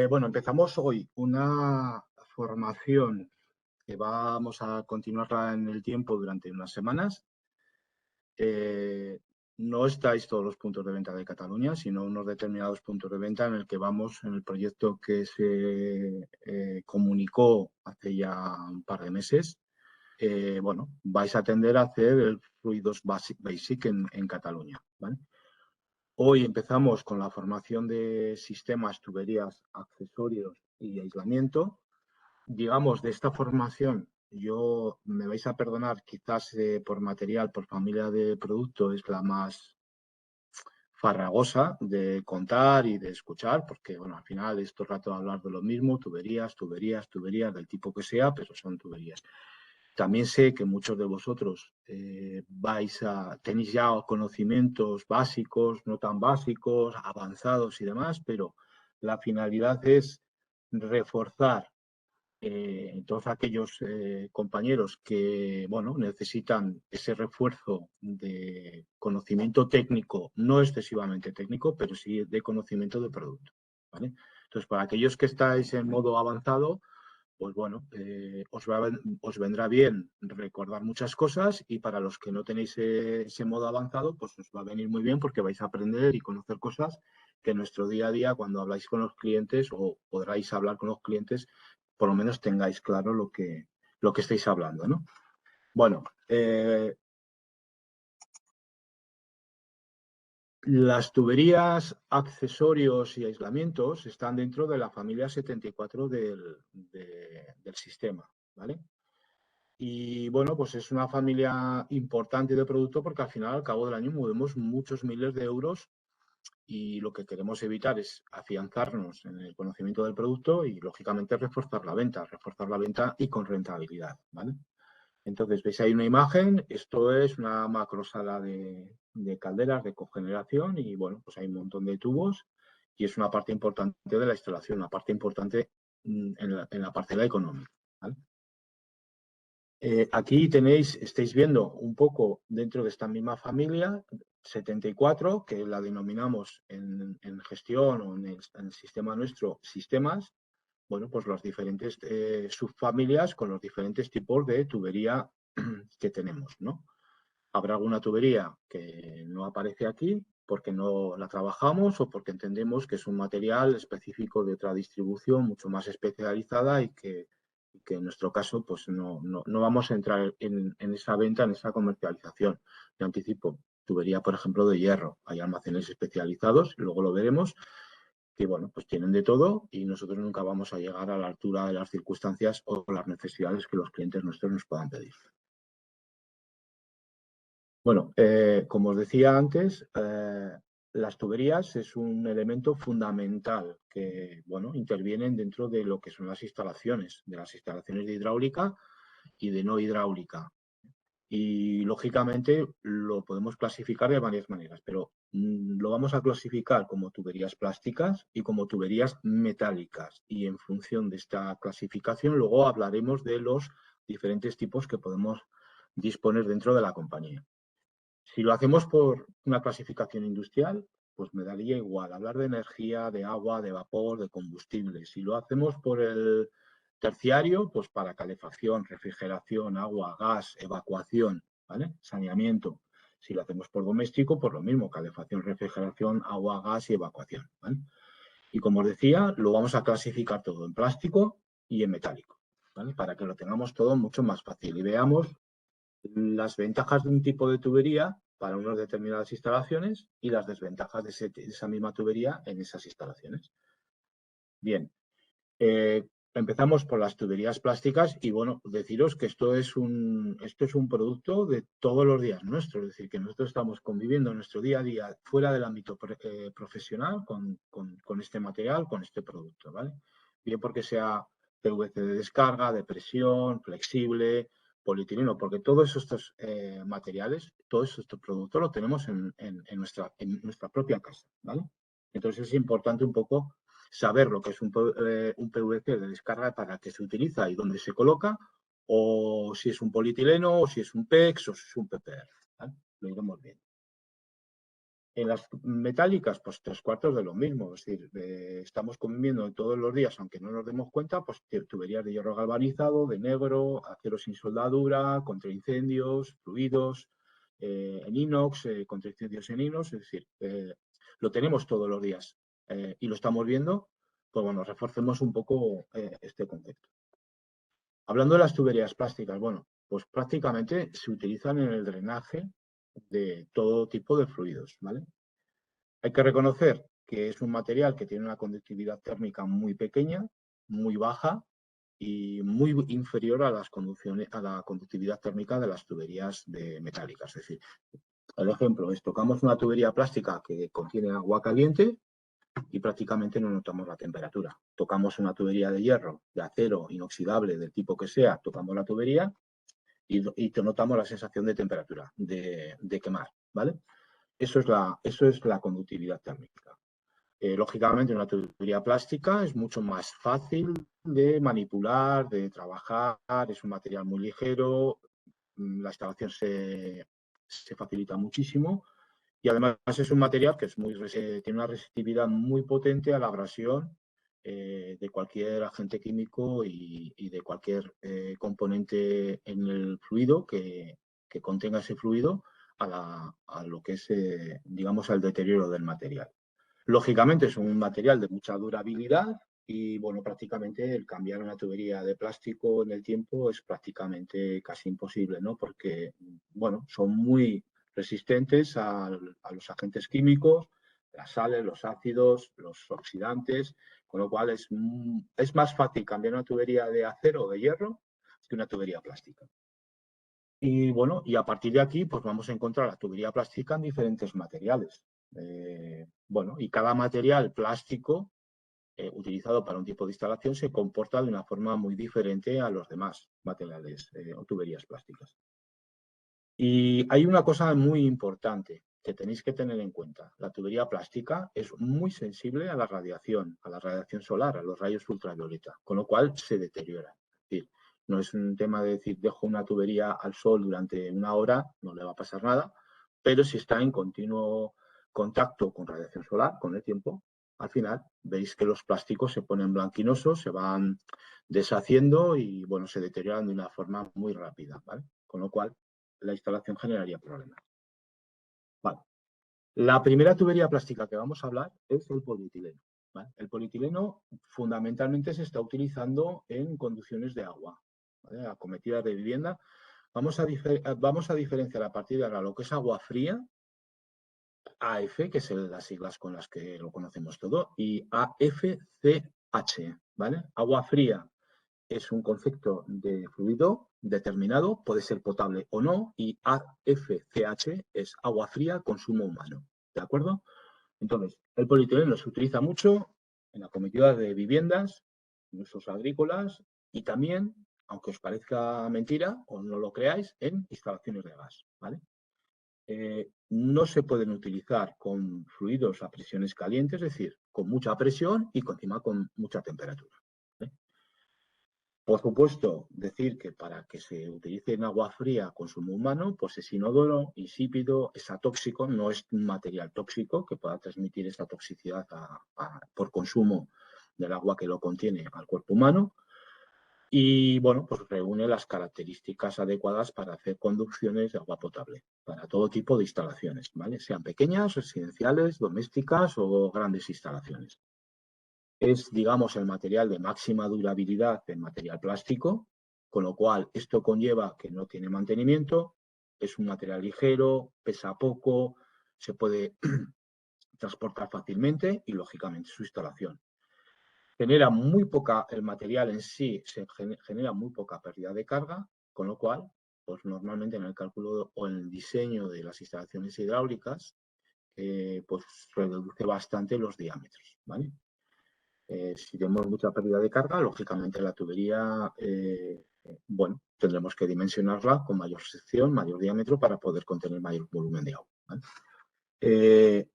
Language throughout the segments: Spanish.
Bueno, empezamos hoy una formación que vamos a continuarla en el tiempo durante unas semanas. No estáis todos los puntos de venta de Cataluña, sino unos determinados puntos de venta en el que vamos en el proyecto que se comunicó hace ya un par de meses. Bueno, vais a tender a hacer el Fluidos Basic en Cataluña, ¿vale? Hoy empezamos con la formación de sistemas, tuberías, accesorios y aislamiento. Digamos, de esta formación, yo me vais a perdonar, quizás por material, por familia de producto, es la más farragosa de contar y de escuchar, porque, bueno, al final es todo el rato hablar de lo mismo, tuberías, del tipo que sea, pero son tuberías. También sé que muchos de vosotros tenéis ya conocimientos básicos, no tan básicos, avanzados y demás, pero la finalidad es reforzar todos aquellos compañeros que, bueno, necesitan ese refuerzo de conocimiento técnico, no excesivamente técnico, pero sí de conocimiento de producto, ¿vale? Entonces, para aquellos que estáis en modo avanzado, pues bueno, os vendrá bien recordar muchas cosas, y para los que no tenéis ese modo avanzado, pues os va a venir muy bien porque vais a aprender y conocer cosas que en nuestro día a día, cuando habláis con los clientes o podráis hablar con los clientes, por lo menos tengáis claro lo que estáis hablando, ¿no? Bueno, las tuberías, accesorios y aislamientos están dentro de la familia 74 del sistema, ¿vale? Y bueno, pues es una familia importante de producto porque al final, al cabo del año, movemos muchos miles de euros, y lo que queremos evitar es afianzarnos en el conocimiento del producto y, lógicamente, reforzar la venta y con rentabilidad, ¿vale? Entonces, veis ahí una imagen. Esto es una macrosala de calderas de cogeneración y, bueno, pues hay un montón de tubos y es una parte importante de la instalación, una parte importante en la parcela económica, ¿vale? Aquí estáis viendo un poco dentro de esta misma familia 74, que la denominamos en gestión o en el sistema nuestro sistemas. Bueno, pues las diferentes subfamilias con los diferentes tipos de tubería que tenemos, ¿no? Habrá alguna tubería que no aparece aquí porque no la trabajamos o porque entendemos que es un material específico de otra distribución mucho más especializada y que en nuestro caso pues no vamos a entrar en esa venta, en esa comercialización. Te anticipo, tubería, por ejemplo, de hierro. Hay almacenes especializados, luego lo veremos, que, bueno, pues tienen de todo y nosotros nunca vamos a llegar a la altura de las circunstancias o las necesidades que los clientes nuestros nos puedan pedir. Bueno, como os decía antes, las tuberías es un elemento fundamental que, bueno, intervienen dentro de lo que son las instalaciones, de hidráulica y de no hidráulica. Y, lógicamente, lo podemos clasificar de varias maneras, pero lo vamos a clasificar como tuberías plásticas y como tuberías metálicas. Y en función de esta clasificación, luego hablaremos de los diferentes tipos que podemos disponer dentro de la compañía. Si lo hacemos por una clasificación industrial, pues me daría igual hablar de energía, de agua, de vapor, de combustible. Si lo hacemos por el terciario, pues para calefacción, refrigeración, agua, gas, evacuación, ¿vale? Saneamiento. Si lo hacemos por doméstico, pues lo mismo, calefacción, refrigeración, agua, gas y evacuación, ¿vale? Y, como os decía, lo vamos a clasificar todo en plástico y en metálico, ¿vale? Para que lo tengamos todo mucho más fácil y veamos las ventajas de un tipo de tubería para unas determinadas instalaciones y las desventajas de esa misma tubería en esas instalaciones. Bien, empezamos por las tuberías plásticas y, bueno, deciros que esto es un producto de todos los días nuestro, es decir, que nosotros estamos conviviendo en nuestro día a día fuera del ámbito profesional con este material, con este producto, ¿vale? Bien porque sea PVC de descarga, de presión, flexible, polietileno, porque todos estos materiales, todos estos productos los tenemos en nuestra propia casa, ¿vale? Entonces es importante un poco saber lo que es un PVC de descarga, para qué se utiliza y dónde se coloca, o si es un polietileno, o si es un PEX, o si es un PPR, ¿vale? Lo iremos viendo. En las metálicas, pues 3/4 de lo mismo. Es decir, estamos conviviendo todos los días, aunque no nos demos cuenta, pues tuberías de hierro galvanizado, de negro, acero sin soldadura, contra incendios, fluidos, en inox, contra incendios en inox. Es decir, lo tenemos todos los días y lo estamos viendo, pues bueno, reforcemos un poco este concepto. Hablando de las tuberías plásticas, bueno, pues prácticamente se utilizan en el drenaje de todo tipo de fluidos, ¿vale? Hay que reconocer que es un material que tiene una conductividad térmica muy pequeña, muy baja y muy inferior a la conductividad térmica de las tuberías metálicas. Es decir, el ejemplo es, tocamos una tubería plástica que contiene agua caliente y prácticamente no notamos la temperatura. Tocamos una tubería de hierro, de acero, inoxidable, del tipo que sea, tocamos la tubería y notamos la sensación de temperatura, de quemar, ¿vale? Eso es la conductividad térmica. Lógicamente, una tubería plástica es mucho más fácil de manipular, de trabajar, es un material muy ligero, la instalación se facilita muchísimo y además es un material que tiene una resistividad muy potente a la abrasión de cualquier agente químico y de cualquier componente en el fluido que contenga ese fluido a lo que es, digamos, al deterioro del material. Lógicamente es un material de mucha durabilidad y, bueno, prácticamente el cambiar una tubería de plástico en el tiempo es prácticamente casi imposible, ¿no? Porque, bueno, son muy resistentes a los agentes químicos, las sales, los ácidos, los oxidantes, con lo cual es más fácil cambiar una tubería de acero o de hierro que una tubería plástica. Y bueno, y a partir de aquí, pues vamos a encontrar la tubería plástica en diferentes materiales. Bueno, y cada material plástico utilizado para un tipo de instalación se comporta de una forma muy diferente a los demás materiales o tuberías plásticas. Y hay una cosa muy importante que tenéis que tener en cuenta. La tubería plástica es muy sensible a la radiación solar, a los rayos ultravioleta, con lo cual se deteriora. Es decir, no es un tema de decir, dejo una tubería al sol durante 1 hora, no le va a pasar nada, pero si está en continuo contacto con radiación solar, con el tiempo, al final veis que los plásticos se ponen blanquinosos, se van deshaciendo y, bueno, se deterioran de una forma muy rápida, ¿vale? Con lo cual, la instalación generaría problemas. Vale. La primera tubería plástica que vamos a hablar es el polietileno. ¿Vale? El polietileno fundamentalmente se está utilizando en conducciones de agua, ¿vale? Acometidas de vivienda. Vamos a diferenciar a partir de ahora lo que es agua fría, AF, que son las siglas con las que lo conocemos todo, y AFCH, ¿vale? Agua fría es un concepto de fluido determinado, puede ser potable o no, y AFCH es agua fría, consumo humano. ¿De acuerdo? Entonces, el polietileno se utiliza mucho en acometidas de viviendas, en usos agrícolas y también, aunque os parezca mentira o no lo creáis, en instalaciones de gas. ¿Vale? No se pueden utilizar con fluidos a presiones calientes, es decir, con mucha presión y encima con mucha temperatura. ¿Vale? Por supuesto, decir que para que se utilice en agua fría consumo humano, pues es inodoro, insípido, es atóxico, no es un material tóxico que pueda transmitir esa toxicidad por consumo del agua que lo contiene al cuerpo humano. Y bueno, pues reúne las características adecuadas para hacer conducciones de agua potable para todo tipo de instalaciones, ¿vale? Sean pequeñas, residenciales, domésticas o grandes instalaciones. Es, digamos, el material de máxima durabilidad del material plástico, con lo cual esto conlleva que no tiene mantenimiento, es un material ligero, pesa poco, se puede transportar fácilmente y, lógicamente, su instalación. Genera muy poca, el material en sí genera muy poca pérdida de carga, con lo cual, pues normalmente en el cálculo o en el diseño de las instalaciones hidráulicas, pues reduce bastante los diámetros, ¿vale? Si tenemos mucha pérdida de carga, lógicamente la tubería, bueno, tendremos que dimensionarla con mayor sección, mayor diámetro para poder contener mayor volumen de agua. ¿Vale?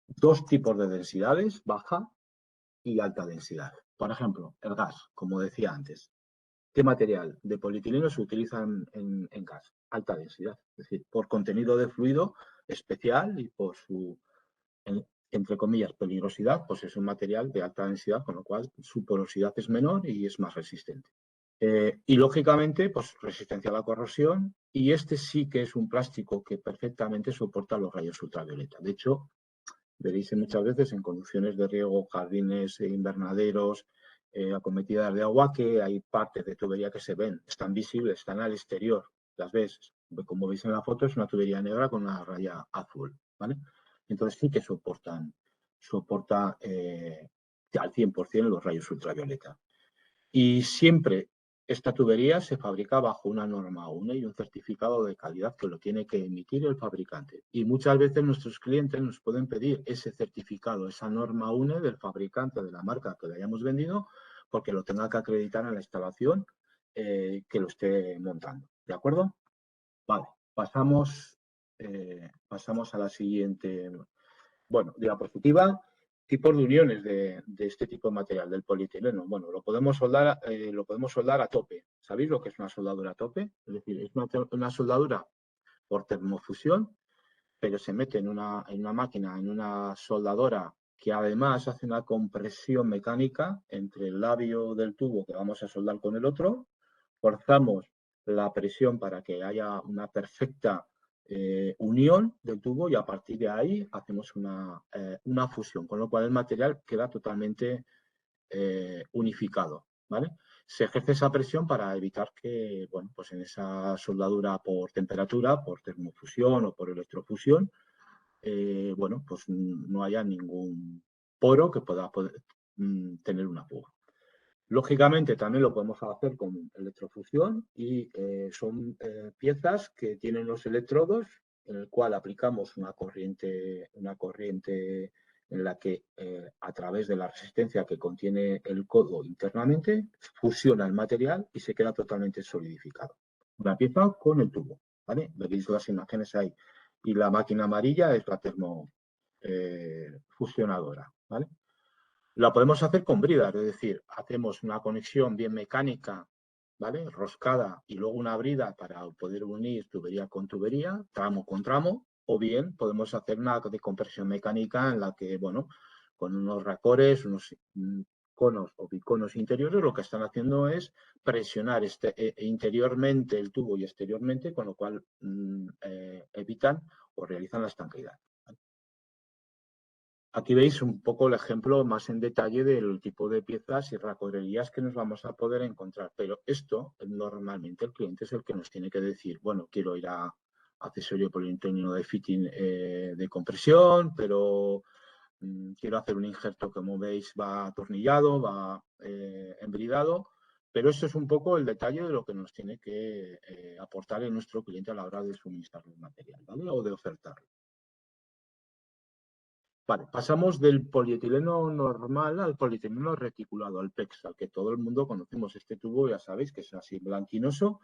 Dos tipos de densidades, baja y alta densidad. Por ejemplo, el gas, como decía antes. ¿Qué material de polietileno se utiliza en gas? Alta densidad, es decir, por contenido de fluido especial y por su entre comillas, peligrosidad, pues es un material de alta densidad, con lo cual su porosidad es menor y es más resistente. Y lógicamente, pues resistencia a la corrosión, y este sí que es un plástico que perfectamente soporta los rayos ultravioleta. De hecho, veréis muchas veces en conducciones de riego, jardines, invernaderos, acometidas de agua, que hay partes de tubería que se ven, están visibles, están al exterior, las ves. Como veis en la foto, es una tubería negra con una raya azul, ¿vale? Entonces sí que soporta al 100% los rayos ultravioleta. Y siempre esta tubería se fabrica bajo una norma UNE y un certificado de calidad que lo tiene que emitir el fabricante. Y muchas veces nuestros clientes nos pueden pedir ese certificado, esa norma UNE del fabricante, de la marca que le hayamos vendido, porque lo tenga que acreditar en la instalación que lo esté montando. ¿De acuerdo? Vale, pasamos a la siguiente, diapositiva. Tipos de uniones de este tipo de material, del polietileno. Bueno, lo podemos soldar a tope. ¿Sabéis lo que es una soldadura a tope? Es decir, es una soldadura por termofusión, pero se mete en una máquina, en una soldadora que además hace una compresión mecánica entre el labio del tubo que vamos a soldar con el otro. Forzamos la presión para que haya una perfecta unión del tubo, y a partir de ahí hacemos una fusión, con lo cual el material queda totalmente unificado, ¿vale? Se ejerce esa presión para evitar que, bueno, pues en esa soldadura por temperatura, por termofusión o por electrofusión, bueno, pues no haya ningún poro que pueda tener una fuga. Lógicamente también lo podemos hacer con electrofusión, y son piezas que tienen los electrodos en el cual aplicamos una corriente en la que a través de la resistencia que contiene el codo internamente fusiona el material y se queda totalmente solidificado. Una pieza con el tubo, ¿vale? Veis las imágenes ahí. Y la máquina amarilla es la termofusionadora, ¿vale? La podemos hacer con bridas, es decir, hacemos una conexión bien mecánica, ¿vale? Roscada, y luego una brida para poder unir tubería con tubería, tramo con tramo, o bien podemos hacer una de compresión mecánica en la que, bueno, con unos racores, unos conos o biconos interiores, lo que están haciendo es presionar interiormente el tubo y exteriormente, con lo cual evitan o realizan la estanqueidad. Aquí veis un poco el ejemplo más en detalle del tipo de piezas y racorerías que nos vamos a poder encontrar. Pero esto, normalmente, el cliente es el que nos tiene que decir, bueno, quiero ir a accesorio poliuretano de fitting de compresión, pero quiero hacer un injerto que, como veis, va atornillado, va embridado. Pero esto es un poco el detalle de lo que nos tiene que aportar el nuestro cliente a la hora de suministrar el material, ¿vale? O de ofertarlo. Vale, pasamos del polietileno normal al polietileno reticulado, al PEX, al que todo el mundo conocemos. Este tubo, ya sabéis, que es así blanquinoso.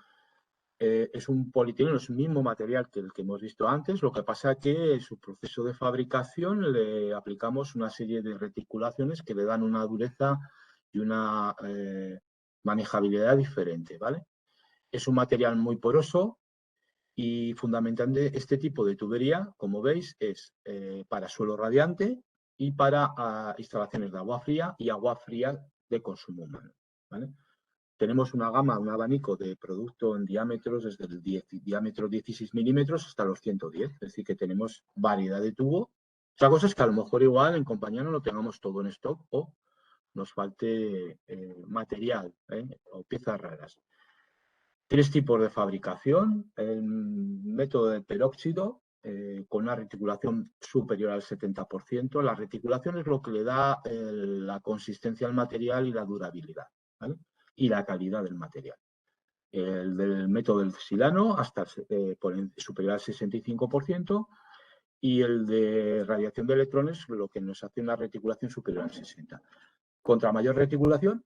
Es un polietileno, es el mismo material que el que hemos visto antes. Lo que pasa es que en su proceso de fabricación le aplicamos una serie de reticulaciones que le dan una dureza y una manejabilidad diferente, ¿vale? Es un material muy poroso. Y fundamentalmente este tipo de tubería, como veis, es para suelo radiante y para instalaciones de agua fría y agua fría de consumo humano, ¿vale? Tenemos una gama, un abanico de producto en diámetros desde el diámetro 16 milímetros hasta los 110, es decir, que tenemos variedad de tubo. Otra cosa es que a lo mejor igual en compañía no lo tengamos todo en stock o nos falte material o piezas raras. 3 tipos de fabricación: el método de peróxido con una reticulación superior al 70%. La reticulación es lo que le da la consistencia al material y la durabilidad, ¿vale? Y la calidad del material. El del método del silano hasta superior al 65%, y el de radiación de electrones lo que nos hace una reticulación superior al 60%. Contra mayor reticulación,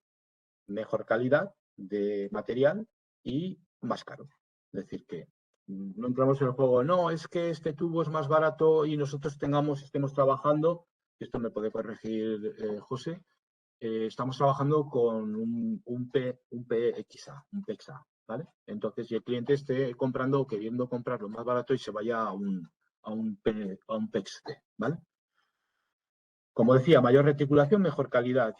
mejor calidad de material y más caro. Es decir, que no entramos en el juego, no, es que este tubo es más barato y nosotros estemos trabajando, esto me puede corregir José, estamos trabajando con un PXA, un PEXA, ¿vale? Entonces, si el cliente esté comprando o queriendo comprar lo más barato y se vaya a un PEXT, ¿vale? Como decía, mayor reticulación, mejor calidad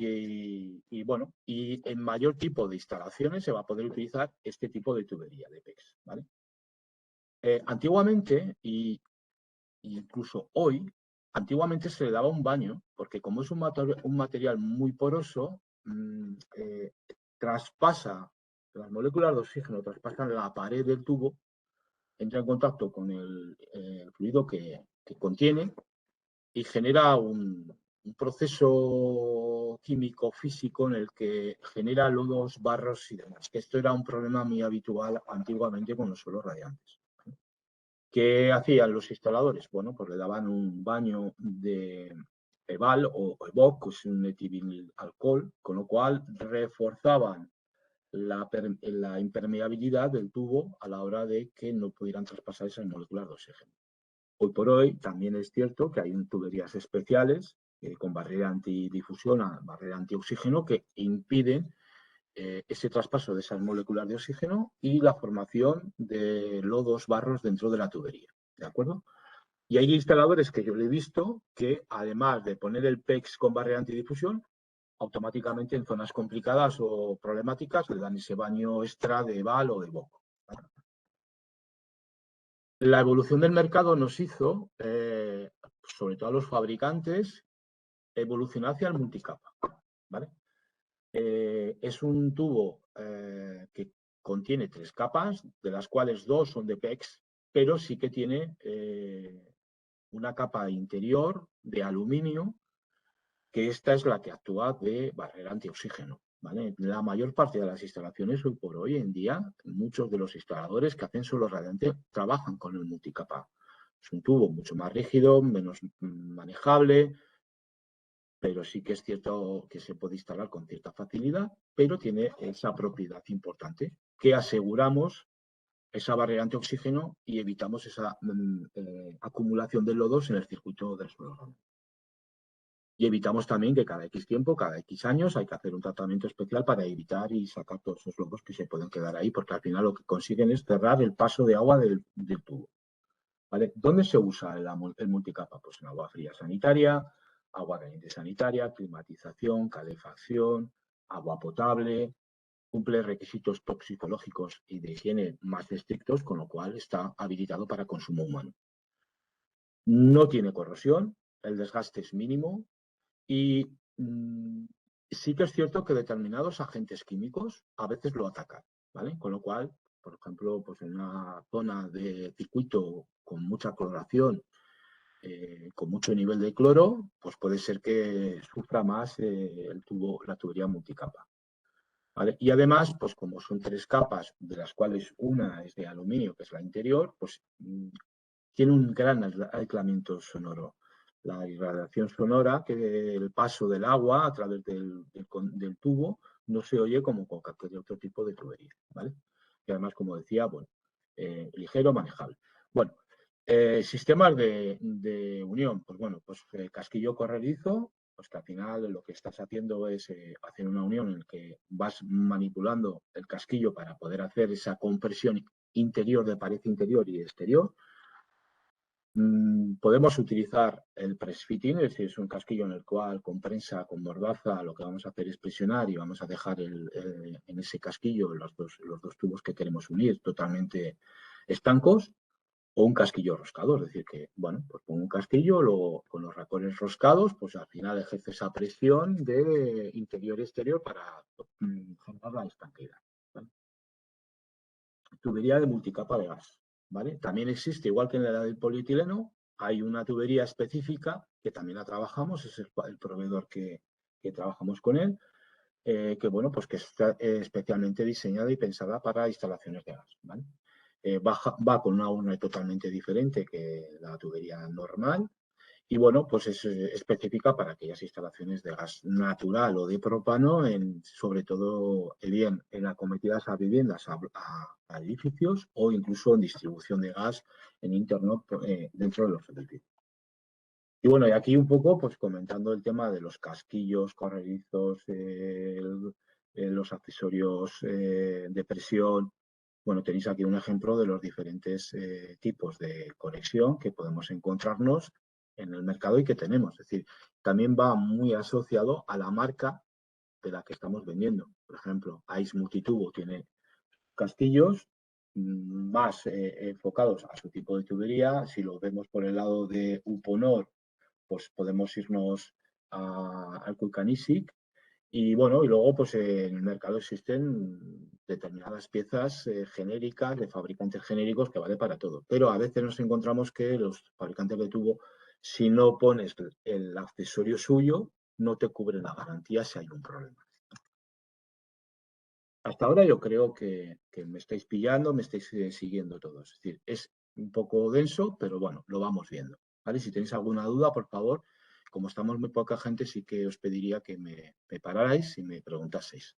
bueno, y en mayor tipo de instalaciones se va a poder utilizar este tipo de tubería de PEX, ¿vale? Antiguamente, incluso hoy, antiguamente se le daba un baño, porque como es un material muy poroso, traspasa, las moléculas de oxígeno traspasan la pared del tubo, entra en contacto con el fluido que contiene y genera un proceso químico físico en el que genera lodos, barros y demás. Que esto era un problema muy habitual antiguamente con los suelos radiantes. ¿Qué hacían los instaladores? Bueno, pues le daban un baño de EVAL o EVOC, que es un etil alcohol, con lo cual reforzaban la impermeabilidad del tubo a la hora de que no pudieran traspasar esas moléculas de oxígeno. Hoy por hoy también es cierto que hay tuberías especiales con barrera antidifusión, barrera antioxígeno, que impiden ese traspaso de esas moléculas de oxígeno y la formación de lodos, barros dentro de la tubería. ¿De acuerdo? Y hay instaladores que yo le he visto que, además de poner el PEX con barrera antidifusión, automáticamente en zonas complicadas o problemáticas le dan ese baño extra de EVAL o de EVOC. La evolución del mercado nos hizo, sobre todo a los fabricantes, evolucionar hacia el multicapa. ¿Vale? Es un tubo que contiene 3 capas, de las cuales 2 son de PEX, pero sí que tiene una capa interior de aluminio, que esta es la que actúa de barrera antioxígeno. ¿Vale? La mayor parte de las instalaciones hoy por hoy en día, muchos de los instaladores que hacen suelo radiante trabajan con el multicapa. Es un tubo mucho más rígido, menos manejable, pero sí que es cierto que se puede instalar con cierta facilidad, pero tiene esa propiedad importante, que aseguramos esa barrera antioxígeno y evitamos esa acumulación de lodos en el circuito del suelo. Y evitamos también que cada X tiempo, cada X años, hay que hacer un tratamiento especial para evitar y sacar todos esos lodos que se pueden quedar ahí, porque al final lo que consiguen es cerrar el paso de agua del tubo. ¿Vale? ¿Dónde se usa el multicapa? Pues en agua fría sanitaria, agua caliente sanitaria, climatización, calefacción, agua potable, cumple requisitos toxicológicos y de higiene más estrictos, con lo cual está habilitado para consumo humano. No tiene corrosión, el desgaste es mínimo y sí que es cierto que determinados agentes químicos a veces lo atacan, ¿vale? Con lo cual, por ejemplo, pues en una zona de circuito con mucha cloración, con mucho nivel de cloro, pues puede ser que sufra más la tubería multicapa. ¿Vale? Y además, pues como son 3 capas, de las cuales una es de aluminio, que es la interior, pues tiene un gran aislamiento sonoro. La irradiación sonora, que el paso del agua a través del tubo no se oye como con cualquier otro tipo de tubería, ¿vale? Y además, como decía, bueno, ligero, manejable. Bueno, sistemas de unión, pues bueno, pues casquillo corredizo, pues que al final lo que estás haciendo es hacer una unión en la que vas manipulando el casquillo para poder hacer esa compresión interior de pared interior y exterior. Podemos utilizar el press fitting, es decir, es un casquillo en el cual con prensa, con mordaza, lo que vamos a hacer es presionar y vamos a dejar en ese casquillo los dos tubos que queremos unir totalmente estancos, o un casquillo roscado, es decir, que, bueno, pues pongo un casquillo, luego con los racones roscados, pues al final ejerce esa presión de interior y exterior para generar la estanqueidad. ¿Vale? Tubería de multicapa de gas. ¿Vale? También existe, igual que en la del polietileno, hay una tubería específica que también la trabajamos, es el proveedor que trabajamos con él, que bueno, pues que está especialmente diseñada y pensada para instalaciones de gas. ¿Vale? Va con una urna totalmente diferente que la tubería normal. Y bueno, pues es específica para aquellas instalaciones de gas natural o de propano, sobre todo bien en acometidas a viviendas, a edificios o incluso en distribución de gas en interno dentro de los edificios. Y bueno, y aquí un poco pues comentando el tema de los casquillos corredizos, los accesorios de presión. Bueno, tenéis aquí un ejemplo de los diferentes tipos de conexión que podemos encontrarnos en el mercado y que tenemos. Es decir, también va muy asociado a la marca de la que estamos vendiendo. Por ejemplo, Ice Multitubo tiene castillos más enfocados a su tipo de tubería. Si lo vemos por el lado de Uponor, pues podemos irnos al Kulkanisic. Y bueno, y luego pues en el mercado existen determinadas piezas genéricas de fabricantes genéricos que vale para todo. Pero a veces nos encontramos que los fabricantes de tubo, si no pones el accesorio suyo, no te cubren la garantía si hay un problema. Hasta ahora yo creo que me estáis pillando, me estáis siguiendo todos. Es decir, es un poco denso, pero bueno, lo vamos viendo. ¿Vale? Si tenéis alguna duda, por favor, como estamos muy poca gente, sí que os pediría que me pararais y me preguntaseis.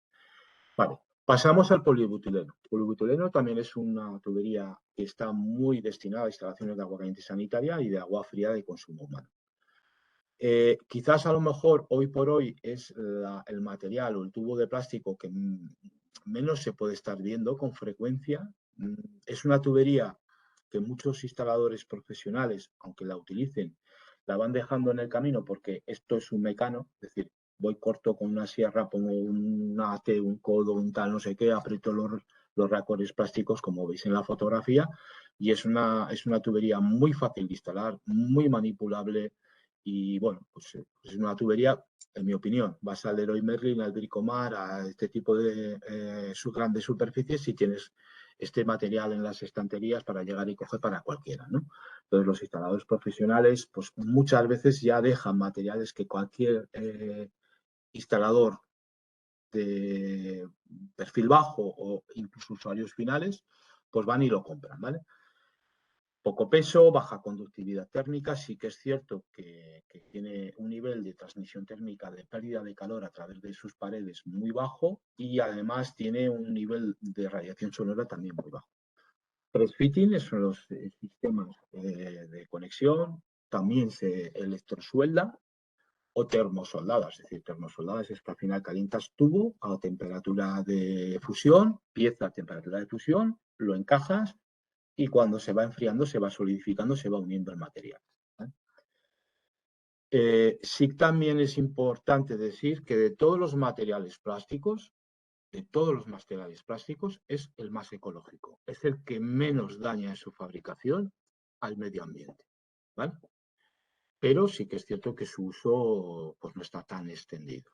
Vale, pasamos al polibutileno. El polibutileno también es una tubería que está muy destinada a instalaciones de agua caliente sanitaria y de agua fría de consumo humano. Quizás a lo mejor hoy por hoy es el material o el tubo de plástico que menos se puede estar viendo con frecuencia. Es una tubería que muchos instaladores profesionales, aunque la utilicen, la van dejando en el camino porque esto es un mecano, es decir, voy corto con una sierra, pongo un ate, un codo, un tal, no sé qué, aprieto los racores plásticos, como veis en la fotografía, y es una tubería muy fácil de instalar, muy manipulable, y bueno, pues es una tubería, en mi opinión, vas al Leroy Merlin, al Bricomar, a este tipo de grandes superficies y tienes este material en las estanterías para llegar y coger para cualquiera, ¿no? Entonces los instaladores profesionales, pues muchas veces ya dejan materiales que cualquier instalador de perfil bajo o incluso usuarios finales, pues van y lo compran, ¿vale? Poco peso, baja conductividad térmica, sí que es cierto que tiene un nivel de transmisión térmica de pérdida de calor a través de sus paredes muy bajo y además tiene un nivel de radiación sonora también muy bajo. Press-fitting son los sistemas de conexión, también se electrosuelda o termosoldada, es decir, termosoldadas es que al final calientas tubo a temperatura de fusión, pieza a temperatura de fusión, lo encajas y cuando se va enfriando, se va solidificando, se va uniendo el material. Sí también es importante decir que de todos los materiales plásticos, es el más ecológico, es el que menos daña en su fabricación al medio ambiente, ¿vale? Pero sí que es cierto que su uso pues, no está tan extendido.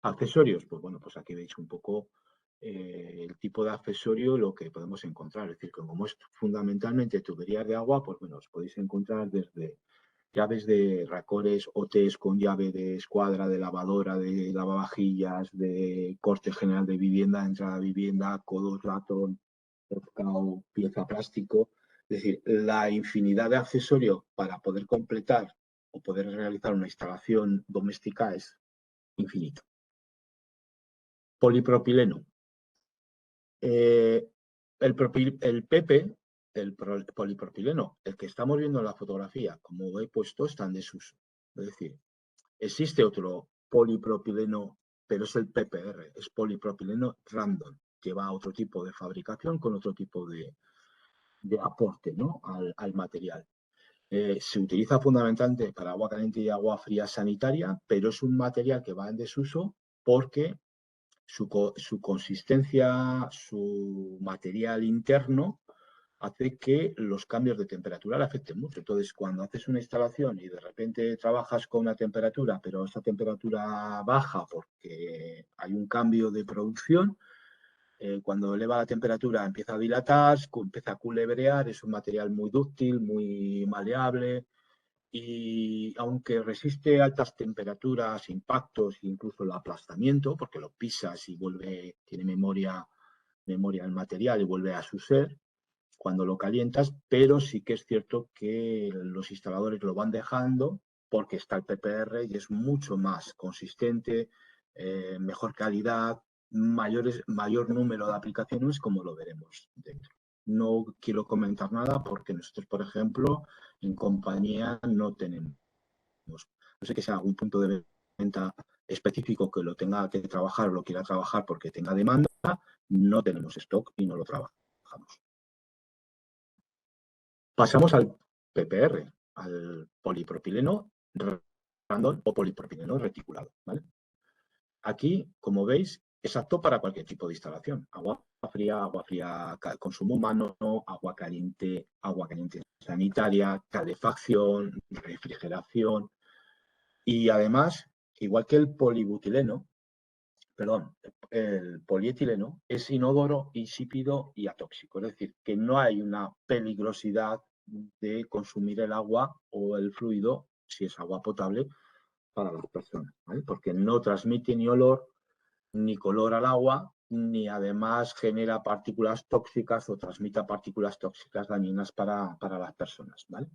Accesorios, pues bueno, pues aquí veis un poco el tipo de accesorio, lo que podemos encontrar. Es decir, que como es fundamentalmente tuberías de agua, pues bueno, os podéis encontrar desde llaves de racores, OTs con llave de escuadra, de lavadora, de lavavajillas, de corte general de vivienda, entrada a vivienda, codos, ratón, pescado, pieza plástico. Es decir, la infinidad de accesorios para poder completar o poder realizar una instalación doméstica es infinito. Polipropileno. El PP, el polipropileno, el que estamos viendo en la fotografía, como he puesto, está en desuso. Es decir, existe otro polipropileno, pero es el PPR, es polipropileno random, que va a otro tipo de fabricación con otro tipo de aporte, ¿no? al material. Se utiliza fundamentalmente para agua caliente y agua fría sanitaria, pero es un material que va en desuso porque su consistencia, su material interno, hace que los cambios de temperatura le afecten mucho. Entonces, cuando haces una instalación y de repente trabajas con una temperatura, pero esa temperatura baja porque hay un cambio de producción, cuando eleva la temperatura empieza a dilatar, empieza a culebrear, es un material muy dúctil, muy maleable, y aunque resiste altas temperaturas, impactos e incluso el aplastamiento, porque lo pisas y tiene memoria el material y vuelve a su ser cuando lo calientas, pero sí que es cierto que los instaladores lo van dejando porque está el PPR y es mucho más consistente, mejor calidad, mayor número de aplicaciones, como lo veremos dentro. No quiero comentar nada porque nosotros, por ejemplo, en compañía no tenemos. No sé que sea algún punto de venta específico que lo tenga que trabajar o lo quiera trabajar porque tenga demanda, no tenemos stock y no lo trabajamos. Pasamos al PPR, al polipropileno random o polipropileno reticulado, ¿vale? Aquí, como veis, es apto para cualquier tipo de instalación. Agua fría, consumo humano, agua caliente sanitaria, calefacción, refrigeración. Y además, igual que el el polietileno es inodoro, insípido y atóxico. Es decir, que no hay una peligrosidad de consumir el agua o el fluido, si es agua potable, para las personas, ¿vale? Porque no transmite ni olor, ni color al agua, ni además genera partículas tóxicas o transmita partículas tóxicas dañinas para las personas, ¿vale?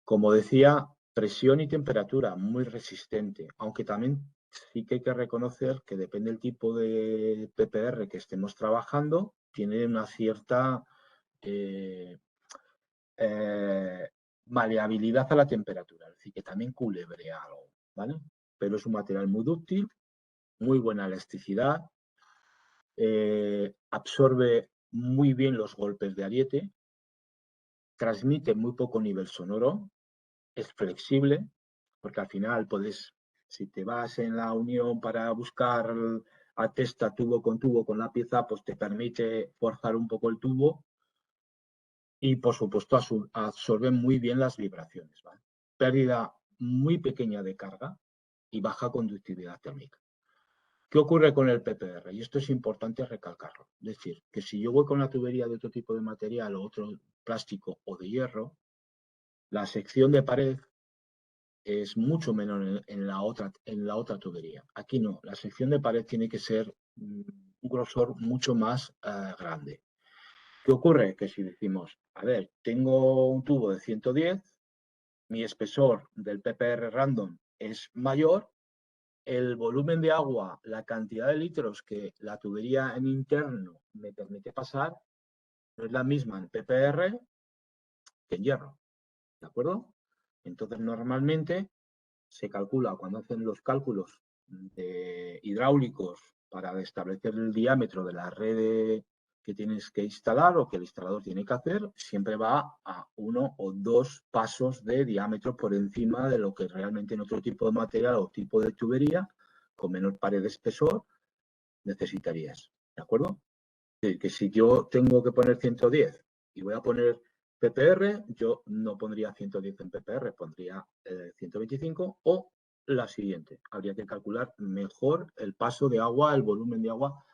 Como decía, presión y temperatura, muy resistente, aunque también sí que hay que reconocer que depende del tipo de PPR que estemos trabajando, tiene una cierta maleabilidad a la temperatura, es decir, que también culebrea algo, ¿vale? Pero es un material muy dúctil, muy buena elasticidad, absorbe muy bien los golpes de ariete, transmite muy poco nivel sonoro, es flexible, porque al final puedes, si te vas en la unión para buscar atesta tubo con la pieza, pues te permite forzar un poco el tubo y, por supuesto, absorbe muy bien las vibraciones, ¿vale? Pérdida muy pequeña de carga y baja conductividad térmica. ¿Qué ocurre con el PPR? Y esto es importante recalcarlo. Es decir, que si yo voy con una tubería de otro tipo de material o otro plástico o de hierro, la sección de pared es mucho menor en la otra tubería. Aquí no, la sección de pared tiene que ser un grosor mucho más grande. ¿Qué ocurre? Que si decimos, a ver, tengo un tubo de 110, mi espesor del PPR random es mayor, el volumen de agua, la cantidad de litros que la tubería en interno me permite pasar, no es la misma en PPR que en hierro, ¿de acuerdo? Entonces, normalmente se calcula cuando hacen los cálculos hidráulicos para establecer el diámetro de la red que tienes que instalar o que el instalador tiene que hacer, siempre va a 1 o 2 pasos de diámetro por encima de lo que realmente en otro tipo de material o tipo de tubería con menor pared de espesor necesitarías, ¿de acuerdo? Es decir, que si yo tengo que poner 110 y voy a poner PPR, yo no pondría 110 en PPR, pondría 125 o la siguiente. Habría que calcular mejor el paso de agua, el volumen de agua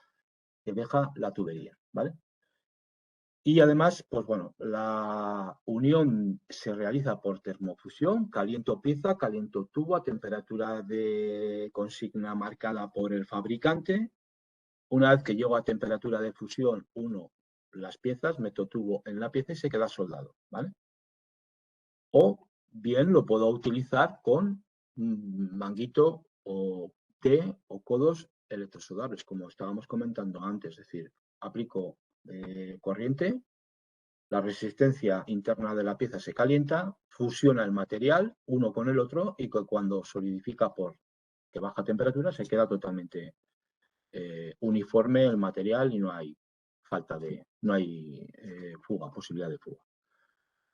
que deja la tubería, ¿vale? Y además, pues bueno, la unión se realiza por termofusión, caliento pieza, caliento tubo a temperatura de consigna marcada por el fabricante. Una vez que llego a temperatura de fusión, uno las piezas, meto tubo en la pieza y se queda soldado, ¿vale? O bien lo puedo utilizar con manguito o T o codos electrosudables, como estábamos comentando antes. Es decir, aplico corriente, la resistencia interna de la pieza se calienta, fusiona el material uno con el otro y cuando solidifica por que baja temperatura se queda totalmente uniforme el material y no hay fuga, posibilidad de fuga.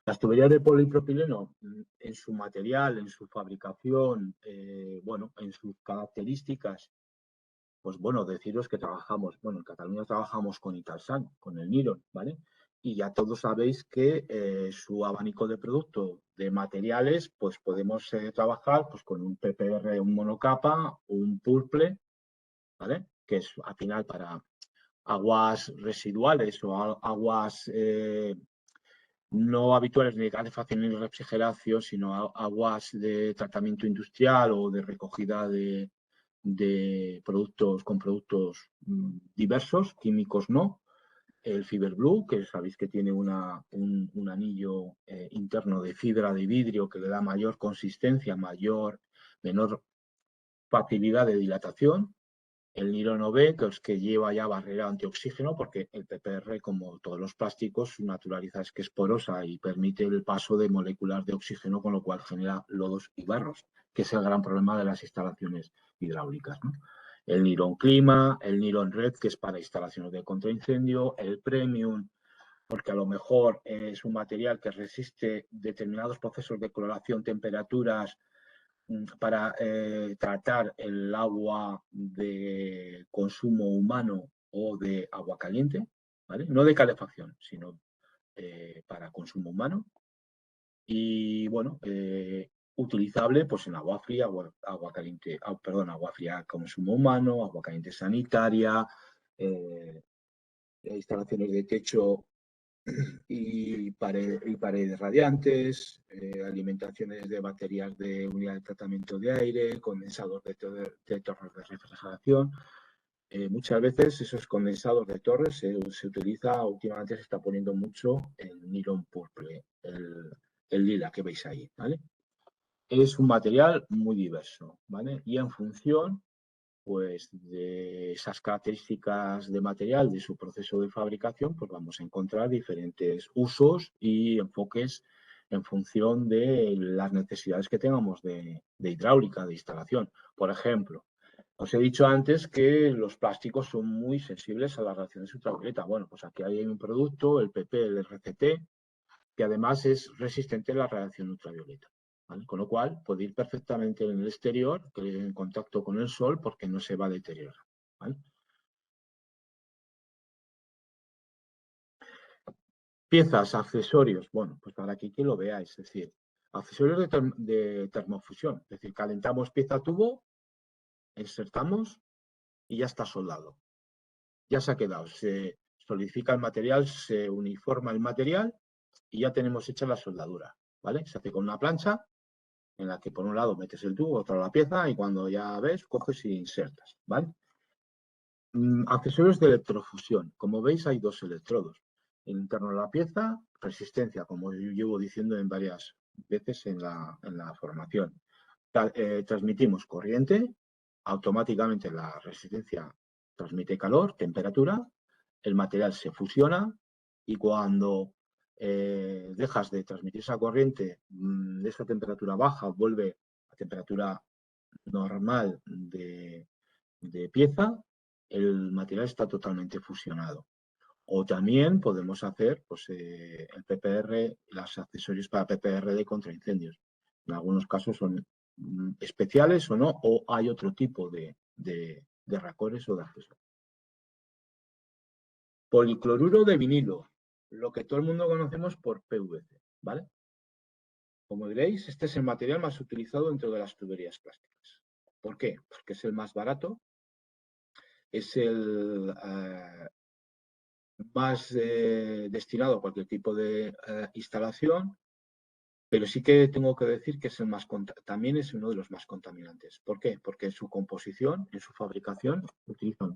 Las tuberías de polipropileno, en su material, en su fabricación, bueno, en sus características, pues bueno, deciros que trabajamos, bueno, en Cataluña trabajamos con Italsan, con el Niron, ¿vale? Y ya todos sabéis que su abanico de producto de materiales, pues podemos trabajar pues, con un PPR, un monocapa, un purple, ¿vale? Que es al final para aguas residuales o aguas no habituales ni de calefacción ni de refrigeración, sino aguas de tratamiento industrial o de recogida de productos con productos diversos, químicos no. El Fiber Blue, que sabéis que tiene un anillo interno de fibra de vidrio que le da mayor consistencia, menor facilidad de dilatación. El Niron B, que lleva ya barrera antioxígeno, porque el PPR, como todos los plásticos, su naturaleza es que es porosa y permite el paso de moléculas de oxígeno, con lo cual genera lodos y barros, que es el gran problema de las instalaciones hidráulicas, ¿no? El Niron Clima, el Niron Red, que es para instalaciones de contraincendio, el Premium, porque a lo mejor es un material que resiste determinados procesos de cloración, temperaturas, para tratar el agua de consumo humano o de agua caliente, ¿vale? No de calefacción, sino para consumo humano. Y bueno, utilizable pues en agua fría, agua caliente, perdón, agua fría consumo humano, agua caliente sanitaria, instalaciones de techo y paredes radiantes, alimentaciones de baterías de unidad de tratamiento de aire, condensador de torres de refrigeración. Muchas veces esos condensados de torres se utiliza, últimamente se está poniendo mucho el nylon purple, el lila que veis ahí, ¿vale? Es un material muy diverso, ¿vale? Y en función pues de esas características de material, de su proceso de fabricación, pues vamos a encontrar diferentes usos y enfoques en función de las necesidades que tengamos de hidráulica, de instalación. Por ejemplo, os he dicho antes que los plásticos son muy sensibles a las radiaciones ultravioleta. Bueno, pues aquí hay un producto, el PP, el RCT, que además es resistente a la radiación ultravioleta. ¿Vale? Con lo cual puede ir perfectamente en el exterior, en contacto con el sol, porque no se va a deteriorar. ¿Vale? Piezas, accesorios, bueno, pues para aquí que lo veáis, es decir, accesorios de termofusión, es decir, calentamos pieza tubo, insertamos y ya está soldado. Ya se ha quedado, se solidifica el material, se uniforma el material y ya tenemos hecha la soldadura, ¿vale? Se hace con una plancha en la que por un lado metes el tubo, otro la pieza y cuando ya ves, coges y insertas, ¿vale? Accesorios de electrofusión. Como veis, hay dos electrodos. El interno de la pieza, resistencia, como yo llevo diciendo en varias veces en la formación. Transmitimos corriente, automáticamente la resistencia transmite calor, temperatura, el material se fusiona y cuando dejas de transmitir esa corriente, de esa temperatura baja, vuelve a temperatura normal de pieza, el material está totalmente fusionado. O también podemos hacer pues, el PPR, los accesorios para PPR de contraincendios. En algunos casos son especiales o no, o hay otro tipo de racores o de accesorios. Policloruro de vinilo, lo que todo el mundo conocemos por PVC, ¿vale? Como veréis, este es el material más utilizado dentro de las tuberías plásticas. ¿Por qué? Porque es el más barato, es el más destinado a cualquier tipo de instalación, pero sí que tengo que decir que es el más también es uno de los más contaminantes. ¿Por qué? Porque en su composición, en su fabricación, utilizan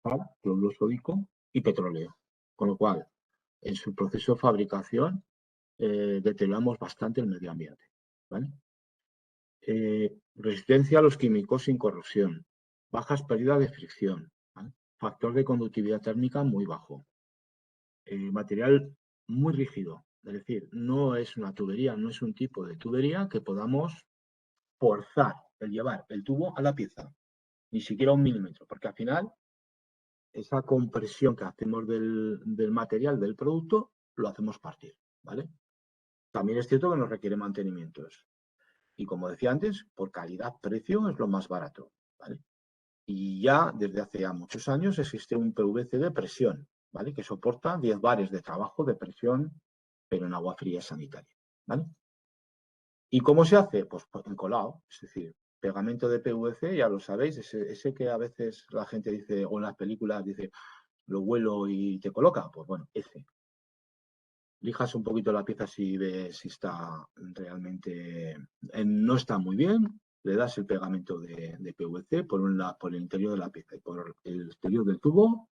sal, cloruro sódico y petróleo. Con lo cual, en su proceso de fabricación, deterioramos bastante el medio ambiente. ¿Vale? Resistencia a los químicos sin corrosión, bajas pérdidas de fricción, ¿vale? Factor de conductividad térmica muy bajo. Material muy rígido, es decir, no es una tubería, no es un tipo de tubería que podamos forzar el llevar el tubo a la pieza, ni siquiera 1 milímetro, porque al final esa compresión que hacemos del material, del producto, lo hacemos partir, ¿vale? También es cierto que nos requiere mantenimientos. Y como decía antes, por calidad-precio es lo más barato, ¿vale? Y ya desde hace ya muchos años existe un PVC de presión, ¿vale? Que soporta 10 bares de trabajo de presión, pero en agua fría sanitaria, ¿vale? ¿Y cómo se hace? Pues encolado, es decir, pegamento de PVC, ya lo sabéis, ese que a veces la gente dice, o en las películas dice, lo huelo y te coloca, pues bueno, ese. Lijas un poquito la pieza si ves si está realmente, no está muy bien, le das el pegamento de PVC por el interior de la pieza y por el exterior del tubo,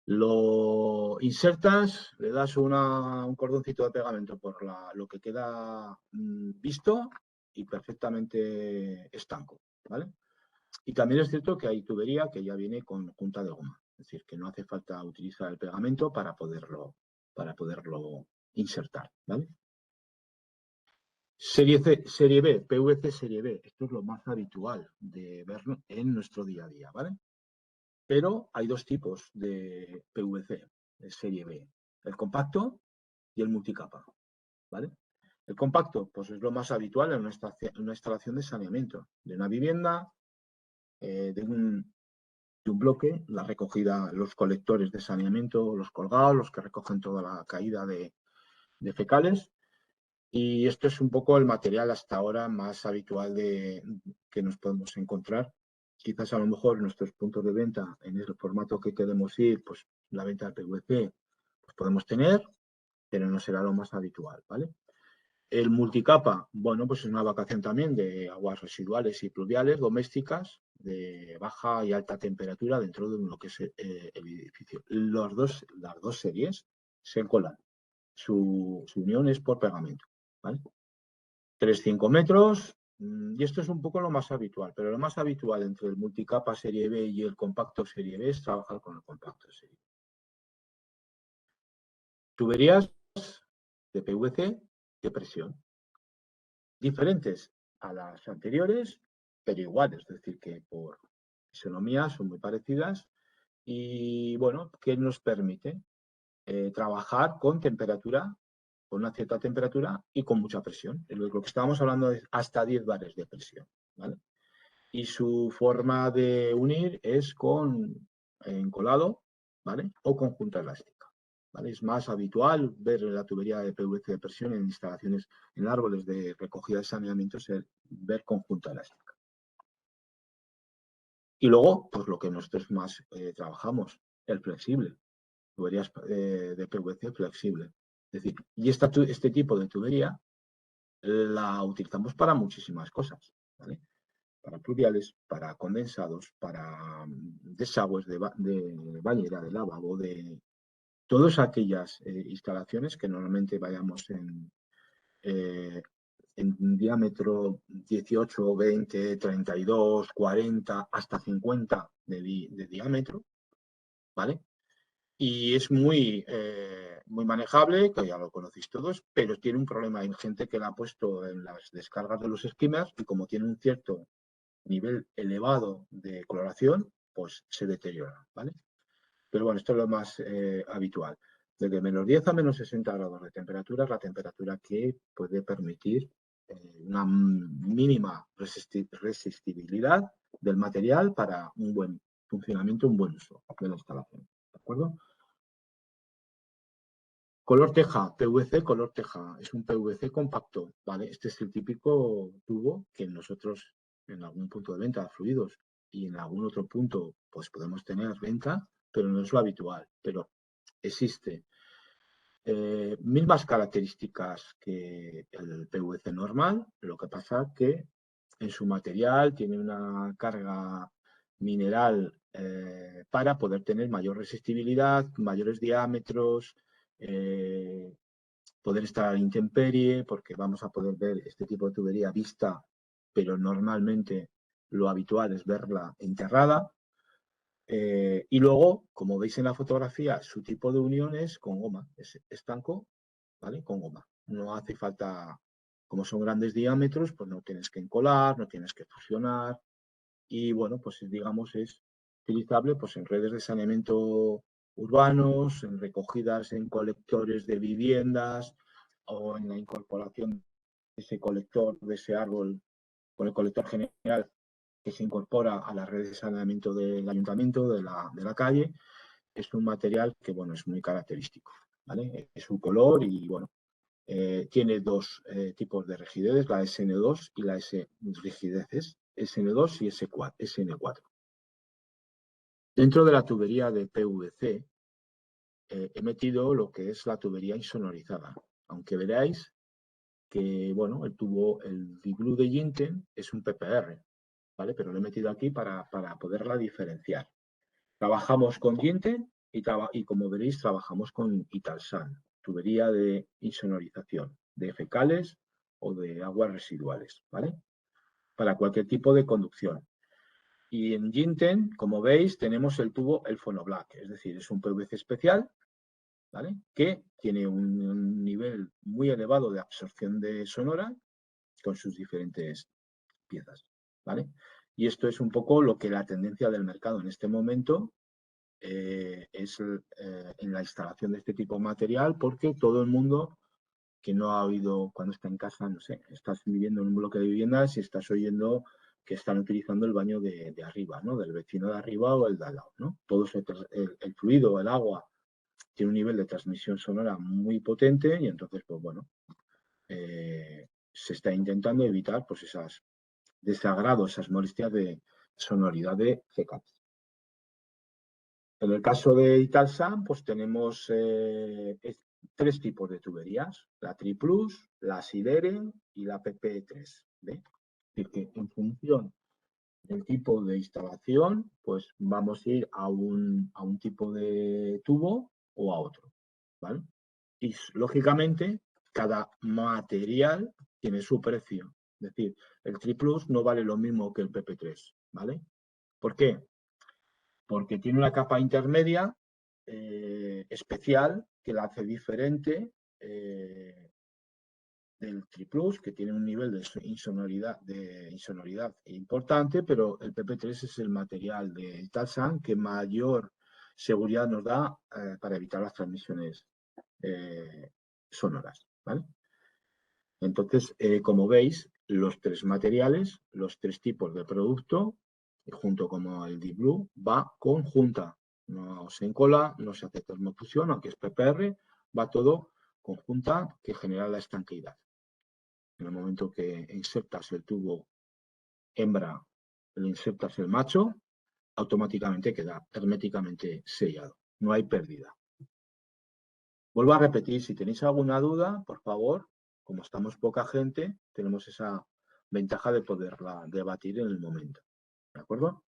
lo insertas, le das un cordoncito de pegamento por lo que queda visto y perfectamente estanco, ¿vale? Y también es cierto que hay tubería que ya viene con junta de goma, es decir, que no hace falta utilizar el pegamento para poderlo insertar, ¿vale? Serie B, PVC serie B, esto es lo más habitual de ver en nuestro día a día, ¿vale? Pero hay dos tipos de PVC, de serie B. el compacto y el multicapa, ¿vale? El compacto, pues es lo más habitual en una instalación de saneamiento de una vivienda, de un bloque, la recogida, los colectores de saneamiento, los colgados, los que recogen toda la caída de fecales. Y esto es un poco el material hasta ahora más habitual que nos podemos encontrar. Quizás a lo mejor nuestros puntos de venta, en el formato que queremos ir, pues la venta de PVC, pues podemos tener, pero no será lo más habitual, ¿vale? El multicapa, bueno, pues es una vacación también de aguas residuales y pluviales domésticas de baja y alta temperatura dentro de lo que es el edificio. Las dos series se encolan. Su unión es por pegamento, ¿vale? 3-5 metros, y esto es un poco lo más habitual, pero lo más habitual entre el multicapa serie B y el compacto serie B es trabajar con el compacto serie B. Tuberías de PVC de presión, diferentes a las anteriores, pero iguales, es decir, que por fisonomía son muy parecidas y, bueno, que nos permite trabajar con temperatura, con una cierta temperatura y con mucha presión. Lo que estábamos hablando es hasta 10 bares de presión, ¿vale? Y su forma de unir es con encolado, ¿vale? O con junta elástica, ¿vale? Es más habitual ver la tubería de PVC de presión en instalaciones, en árboles de recogida de saneamiento, ver con junta elástica. Y luego, pues lo que nosotros más trabajamos, el flexible, tuberías de PVC flexible. Es decir, y este tipo de tubería la utilizamos para muchísimas cosas, ¿vale? Para pluviales, para condensados, para desagües de bañera, de lavabo, de todas aquellas instalaciones que normalmente vayamos en diámetro 18, 20, 32, 40, hasta 50 de diámetro, ¿vale? Y es muy manejable, que ya lo conocéis todos, pero tiene un problema. Hay gente que la ha puesto en las descargas de los skimmers y como tiene un cierto nivel elevado de coloración, pues se deteriora, ¿vale? Pero bueno, esto es lo más habitual. Desde -10 a -60 grados de temperatura es la temperatura que puede permitir una mínima resistibilidad del material para un buen funcionamiento, un buen uso de la instalación. ¿De acuerdo? Color teja, PVC color teja, es un PVC compacto, ¿vale? Este es el típico tubo que nosotros en algún punto de venta de fluidos y en algún otro punto pues podemos tener venta, pero no es lo habitual, pero existe. Mismas características que el PVC normal, lo que pasa que en su material tiene una carga mineral para poder tener mayor resistibilidad, mayores diámetros, poder estar a la intemperie, porque vamos a poder ver este tipo de tubería vista, pero normalmente lo habitual es verla enterrada. Y luego, como veis en la fotografía, su tipo de unión es con goma, es estanco, ¿vale? Con goma. No hace falta, como son grandes diámetros, pues no tienes que encolar, no tienes que fusionar. Y bueno, pues digamos es utilizable pues en redes de saneamiento urbanos, en recogidas en colectores de viviendas o en la incorporación de ese colector, de ese árbol, con el colector general que se incorpora a la red de saneamiento del ayuntamiento, de la calle. Es un material que, bueno, es muy característico, ¿vale? Es su color y, bueno, tiene dos tipos de rigidez, la SN2 y la S rigideces, SN2 y SN4. Dentro de la tubería de PVC he metido lo que es la tubería insonorizada, aunque veráis que, bueno, el Diglue de Jinten es un PPR, ¿vale? Pero lo he metido aquí para poderla diferenciar. Trabajamos con Jinten y como veréis, trabajamos con Italsan, tubería de insonorización, de fecales o de aguas residuales, ¿vale? Para cualquier tipo de conducción. Y en Jinten, como veis, tenemos el tubo, el Fonoblack, es decir, es un PVC especial, ¿vale? Que tiene un nivel muy elevado de absorción de sonora con sus diferentes piezas, ¿vale? Y esto es un poco lo que la tendencia del mercado en este momento es en la instalación de este tipo de material, porque todo el mundo que no ha oído cuando está en casa, no sé, estás viviendo en un bloque de viviendas y estás oyendo que están utilizando el baño de arriba, ¿no? Del vecino de arriba o el de al lado, ¿no? Todo el fluido, el agua, tiene un nivel de transmisión sonora muy potente y entonces, pues bueno, se está intentando evitar pues esos desagrados, esas molestias de sonoridad de CCAP. En el caso de Italsan, pues tenemos 3 tipos de tuberías, la Triplus, la Sidere y la PP3. ¿Ve? Es decir, que en función del tipo de instalación, pues vamos a ir a un tipo de tubo o a otro. ¿Vale? Y lógicamente, cada material tiene su precio. Es decir, el Triplus no vale lo mismo que el PP3. ¿Vale? ¿Por qué? Porque tiene una capa intermedia especial que la hace diferente del Triplus, que tiene un nivel de insonoridad importante, pero el PP3 es el material de Italsan que mayor seguridad nos da para evitar las transmisiones sonoras. ¿Vale? Entonces, como veis, los 3 materiales, los 3 tipos de producto, junto con el Deep Blue, va conjunta. No se encola, no se hace termofusión, aunque es PPR, va todo conjunta que genera la estanqueidad. En el momento que insertas el tubo hembra, le insertas el macho, automáticamente queda herméticamente sellado. No hay pérdida. Vuelvo a repetir, si tenéis alguna duda, por favor, como estamos poca gente, tenemos esa ventaja de poderla debatir en el momento. ¿De acuerdo?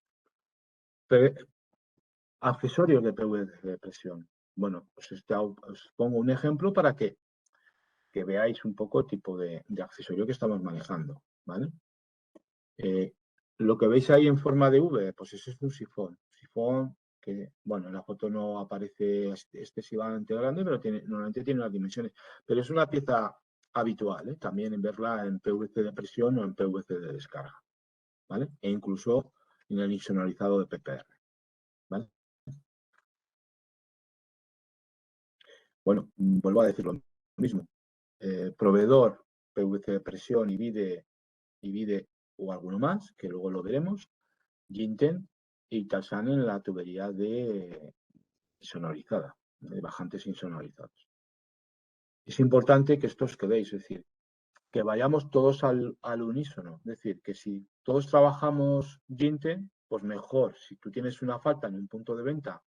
Accesorios de PVC de presión. Bueno, pues os pongo un ejemplo para que veáis un poco el tipo de accesorio que estamos manejando. ¿Vale? Lo que veis ahí en forma de V, pues ese es un sifón. Sifón que, bueno, en la foto no aparece excesivamente grande, pero normalmente tiene unas dimensiones. Pero es una pieza habitual, ¿eh? También en verla en PVC de presión o en PVC de descarga, ¿vale? E incluso en el insonorizado de PPR, ¿vale? Bueno, vuelvo a decir lo mismo. Proveedor PVC de presión y Vide o alguno más, que luego lo veremos. Ginten y Italsan en la tubería de insonorizada, de bajantes insonorizados. Es importante que esto os quedéis, es decir, que vayamos todos al unísono. Es decir, que si todos trabajamos Ginten, pues mejor. Si tú tienes una falta en un punto de venta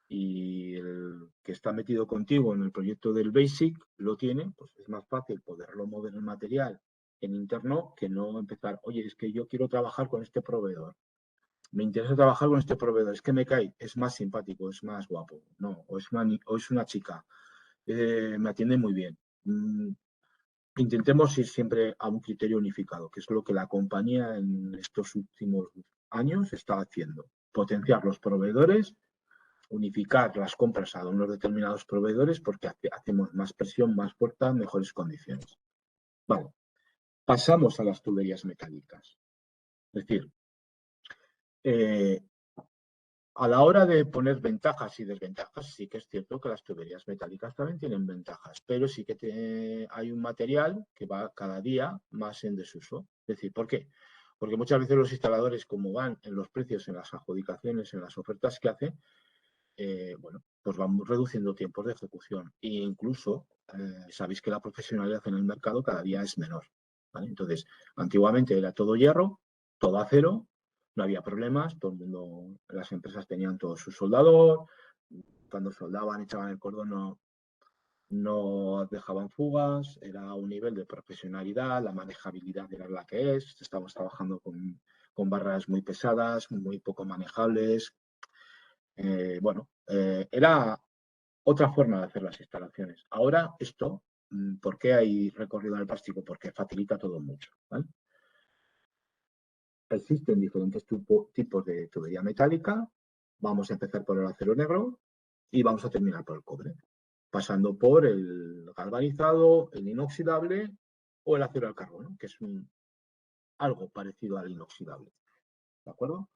y el que está metido contigo en el proyecto del Basic lo tiene, pues es más fácil poderlo mover el material en interno que no empezar, oye, es que yo quiero trabajar con este proveedor. Me interesa trabajar con este proveedor, es que me cae, es más simpático, es más guapo, no, o es una chica, me atiende muy bien. Intentemos ir siempre a un criterio unificado, que es lo que la compañía en estos últimos años está haciendo. Potenciar los proveedores, unificar las compras a unos determinados proveedores porque hacemos más presión, más fuerza, mejores condiciones. Vale, pasamos a las tuberías metálicas. Es decir, a la hora de poner ventajas y desventajas, sí que es cierto que las tuberías metálicas también tienen ventajas, pero sí que hay un material que va cada día más en desuso. Es decir, ¿por qué? Porque muchas veces los instaladores, como van en los precios, en las adjudicaciones, en las ofertas que hacen, bueno, pues vamos reduciendo tiempos de ejecución. E incluso sabéis que la profesionalidad en el mercado cada día es menor. ¿Vale? Entonces, antiguamente era todo hierro, todo acero, no había problemas, todo el mundo, las empresas tenían todo su soldador, cuando soldaban, echaban el cordón, no dejaban fugas, era un nivel de profesionalidad, la manejabilidad era la que es, estamos trabajando con barras muy pesadas, muy poco manejables. Bueno, era otra forma de hacer las instalaciones. Ahora esto, ¿por qué hay recorrido en el plástico? Porque facilita todo mucho. ¿Vale? Existen diferentes tipos de tubería metálica. Vamos a empezar por el acero negro y vamos a terminar por el cobre, pasando por el galvanizado, el inoxidable o el acero al carbono, que es algo parecido al inoxidable. ¿De acuerdo?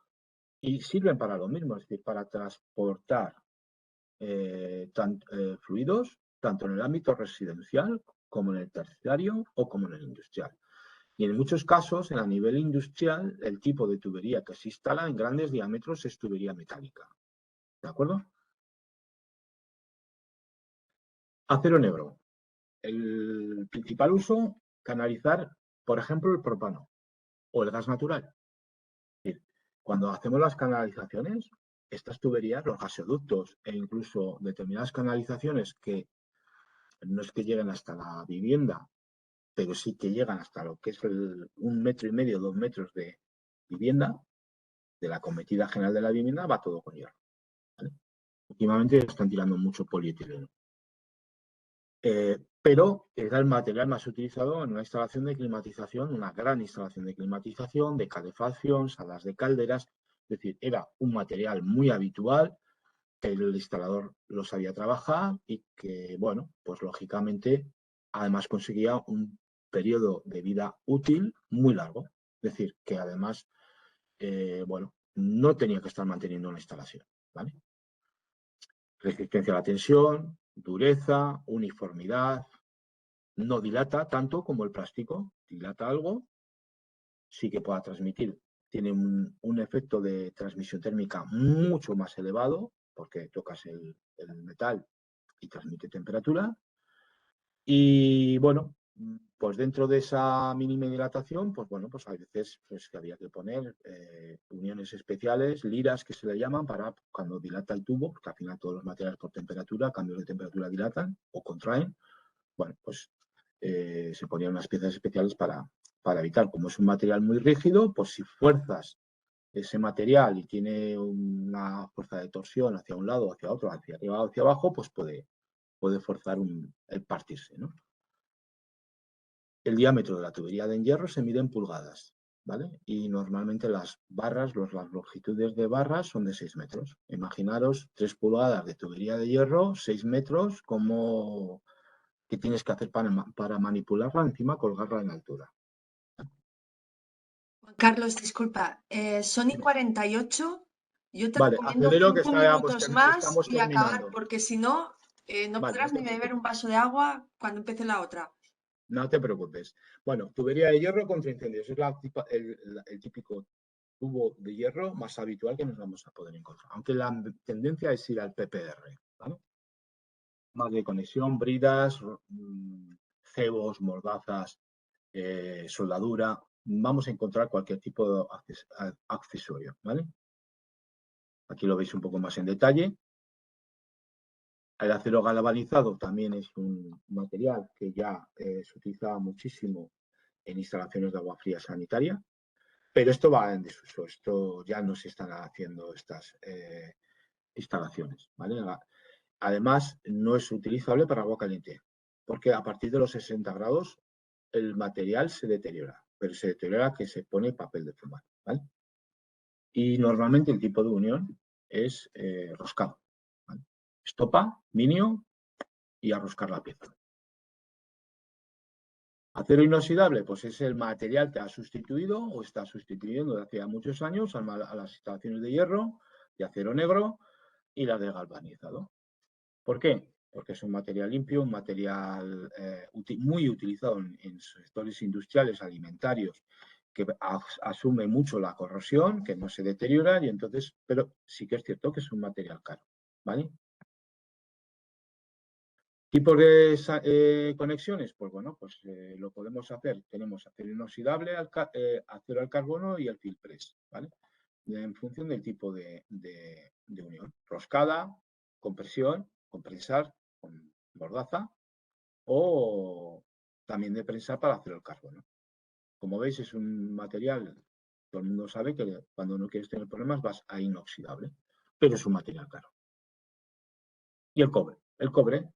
y sirven para lo mismo, es decir, para transportar fluidos tanto en el ámbito residencial como en el terciario o como en el industrial. Y en muchos casos, a nivel industrial, el tipo de tubería que se instala en grandes diámetros es tubería metálica. ¿De acuerdo? Acero negro. El principal uso, canalizar, por ejemplo, el propano o el gas natural. Es decir, cuando hacemos las canalizaciones, estas tuberías, los gasoductos e incluso determinadas canalizaciones que no es que lleguen hasta la vivienda, pero sí que llegan hasta lo que es 1,5 metros, 2 metros de vivienda, de la cometida general de la vivienda, va todo con hierro. ¿Vale? Últimamente están tirando mucho polietileno. Pero era el material más utilizado en una instalación de climatización, una gran instalación de climatización, de calefacción, salas de calderas. Es decir, era un material muy habitual que el instalador lo sabía trabajar y que, bueno, pues lógicamente, además conseguía un periodo de vida útil muy largo. Es decir, que además, bueno, no tenía que estar manteniendo una instalación, ¿vale? Resistencia a la tensión, dureza, uniformidad, no dilata tanto como el plástico, dilata algo, sí que pueda transmitir, tiene un efecto de transmisión térmica mucho más elevado, porque tocas el metal y transmite temperatura. Y bueno, pues dentro de esa mínima dilatación, pues bueno, pues a veces pues, que había que poner uniones especiales, liras que se le llaman, para cuando dilata el tubo, porque al final todos los materiales por temperatura, cambios de temperatura dilatan o contraen. Bueno, pues se ponían unas piezas especiales para evitar, como es un material muy rígido, pues si fuerzas ese material y tiene una fuerza de torsión hacia un lado, hacia otro, hacia arriba o hacia abajo, pues puede forzar el partirse, ¿no? El diámetro de la tubería de hierro se mide en pulgadas, ¿vale? Y normalmente las barras, las longitudes de barras son de 6 metros. Imaginaros 3 pulgadas de tubería de hierro, 6 metros, como ¿qué tienes que hacer para manipularla? Encima colgarla en altura. Juan Carlos, disculpa, son y 48. Yo te Vale, recomiendo acelero que 5 minutos más estamos y acabar, terminando. porque si no, no Vale, no podrás te ni beber preocupes. un vaso de agua cuando empiece la otra. No te preocupes. Bueno, tubería de hierro contra incendios. Es el típico tubo de hierro más habitual que nos vamos a poder encontrar. Aunque la tendencia es ir al PPR, ¿vale? Más de conexión, bridas, cebos, mordazas, soldadura. Vamos a encontrar cualquier tipo de accesorio, ¿vale? Aquí lo veis un poco más en detalle. El acero galvanizado también es un material que ya se utiliza muchísimo en instalaciones de agua fría sanitaria, pero esto va en desuso, esto ya no se están haciendo estas instalaciones, ¿vale? Además, no es utilizable para agua caliente, porque a partir de los 60 grados el material se deteriora, pero se deteriora que se pone papel de fumar, ¿vale? Y normalmente el tipo de unión es roscado, ¿vale? Estopa, minio y a roscar la pieza. Acero inoxidable, pues es el material que ha sustituido o está sustituyendo desde hace muchos años a las instalaciones de hierro, de acero negro y las de galvanizado. ¿Por qué? Porque es un material limpio, un material muy utilizado en sectores industriales, alimentarios, que asume mucho la corrosión, que no se deteriora, y entonces, pero sí que es cierto que es un material caro, ¿vale? ¿Tipos de conexiones? Pues bueno, pues lo podemos hacer. Tenemos acero inoxidable, acero al carbono y el field press, ¿vale? En función del tipo de unión. Roscada, compresión, comprensar con mordaza o también de prensar para acero al carbono. Como veis, es un material, todo el mundo sabe que cuando no quieres tener problemas vas a inoxidable, pero es un material caro. Y el cobre. El cobre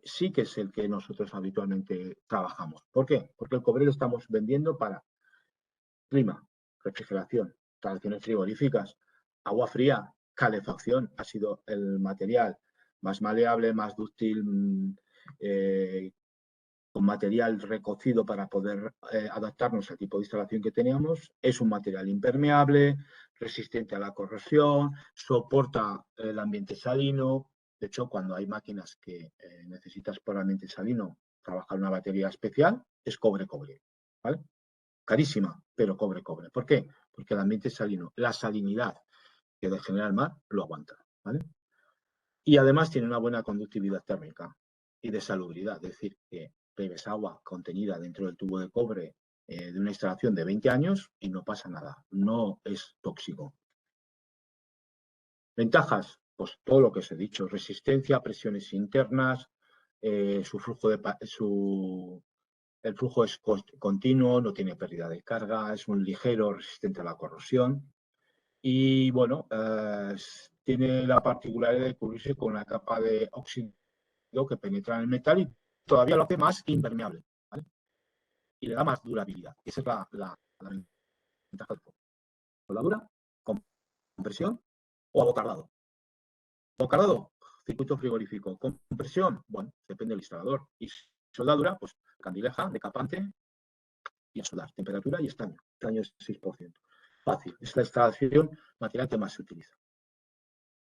sí que es el que nosotros habitualmente trabajamos. ¿Por qué? Porque el cobre lo estamos vendiendo para clima, refrigeración, instalaciones frigoríficas, agua fría, calefacción. Ha sido el material más maleable, más dúctil, con material recocido para poder adaptarnos al tipo de instalación que teníamos. Es un material impermeable, resistente a la corrosión, soporta el ambiente salino. De hecho, cuando hay máquinas que necesitas por ambiente salino trabajar una batería especial, es cobre-cobre, ¿vale? Carísima, pero cobre-cobre. ¿Por qué? Porque el ambiente salino, la salinidad que genera el mar, lo aguanta, ¿vale? Y además tiene una buena conductividad térmica y de salubridad, es decir, que bebes agua contenida dentro del tubo de cobre de una instalación de 20 años y no pasa nada, no es tóxico. Ventajas, pues todo lo que os he dicho, resistencia a presiones internas, el flujo es continuo, no tiene pérdida de carga, es un ligero, resistente a la corrosión y bueno, tiene la particularidad de cubrirse con una capa de óxido que penetra en el metal y todavía lo hace más impermeable, ¿vale? Y le da más durabilidad. Esa es la ventaja del fuego. Soldadura, compresión o abocardado. Abocardado, circuito frigorífico. Compresión, bueno, depende del instalador. Y soldadura, pues candileja, decapante y a soldar. Temperatura y estaño. Estaño es 6%. Fácil. Es la instalación material que más se utiliza.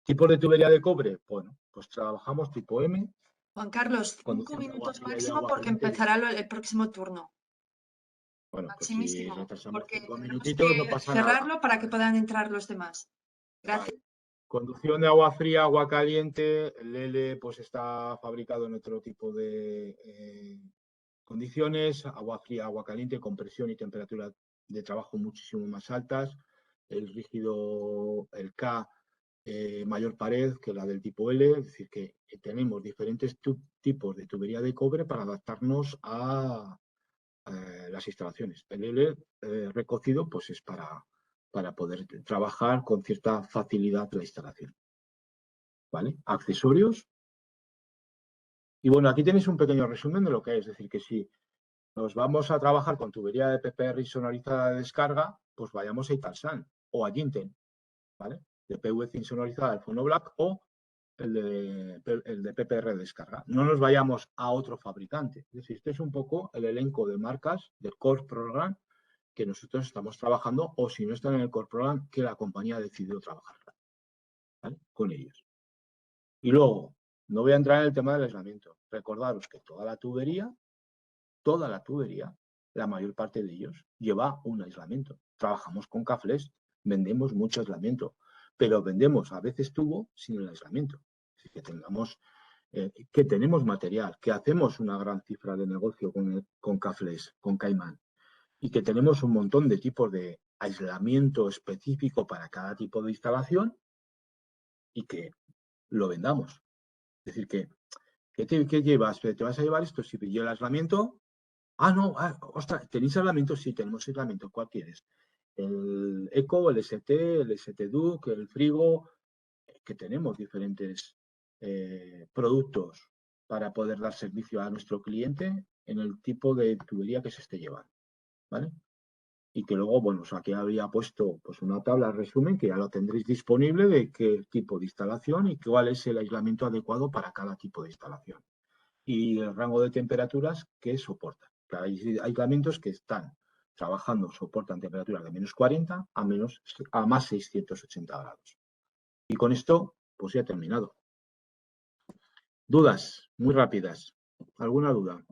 ¿Tipos de tubería de cobre? Bueno, pues trabajamos tipo M. Juan Carlos, 5 minutos máximo porque empezará el próximo turno. Bueno, pues si Maximísimo, retrasamos porque 5 tenemos minutitos no que pasa cerrarlo nada. para que puedan entrar los demás. Gracias. Vale. Conducción de agua fría, agua caliente. El L pues está fabricado en otro tipo de condiciones. Agua fría, agua caliente, con presión y temperatura de trabajo muchísimo más altas. El rígido, el K, mayor pared que la del tipo L. Es decir, que tenemos diferentes tipos de tubería de cobre para adaptarnos a las instalaciones. El L recocido pues es para poder trabajar con cierta facilidad la instalación. ¿Vale? Accesorios. Y bueno, aquí tenéis un pequeño resumen de lo que es. Es decir, que si nos vamos a trabajar con tubería de PPR insonorizada de descarga, pues vayamos a Italsan o a Ginten, ¿vale? De PVC insonorizada del Fonoblac o el de PPR de descarga. No nos vayamos a otro fabricante. Es decir, este es un poco el elenco de marcas del Core Program que nosotros estamos trabajando, o si no están en el Core Program, que la compañía ha decidido trabajar, ¿vale? Con ellos. Y luego, no voy a entrar en el tema del aislamiento. Recordaros que toda la tubería, la mayor parte de ellos, lleva un aislamiento. Trabajamos con cafés, vendemos mucho aislamiento, pero vendemos a veces tubo sin el aislamiento. Así que tenemos material, que hacemos una gran cifra de negocio con cafés, con Caimán, y que tenemos un montón de tipos de aislamiento específico para cada tipo de instalación y que lo vendamos. Es decir, ¿qué llevas? ¿Te vas a llevar esto? Si yo el aislamiento. Ah, no, ostras, ¿tenéis aislamiento? Sí, tenemos aislamiento. ¿Cuál quieres? El Eco, el ST, el ST-Duc, el Frigo, que tenemos diferentes productos para poder dar servicio a nuestro cliente en el tipo de tubería que se esté llevando, ¿vale? Y que luego, bueno, aquí habría puesto pues una tabla de resumen que ya lo tendréis disponible de qué tipo de instalación y cuál es el aislamiento adecuado para cada tipo de instalación. Y el rango de temperaturas que soportan. Hay aislamientos que están trabajando, soportan temperaturas de -40 a más 680 grados. Y con esto, pues ya he terminado. Dudas, muy rápidas. ¿Alguna duda?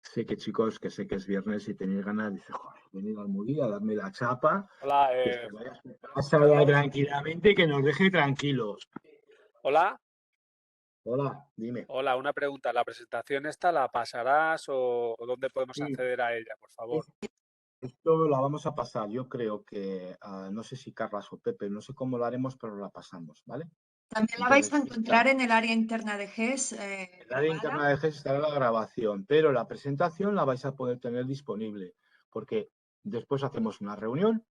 Sé que, chicos, sé que es viernes y tenéis ganas, dice, joder, venid al Almudí a darme la chapa, Hola, que se vaya a su casa tranquilamente y que nos deje tranquilos. Hola. Hola, dime. Hola, una pregunta. ¿La presentación esta la pasarás o dónde podemos acceder a ella, por favor? Esto la vamos a pasar, yo creo que, no sé si Carlas o Pepe, no sé cómo lo haremos, pero la pasamos, ¿vale? También la vais a encontrar en el área interna de GES. En el área interna de GES estará la grabación, pero la presentación la vais a poder tener disponible, porque después hacemos una reunión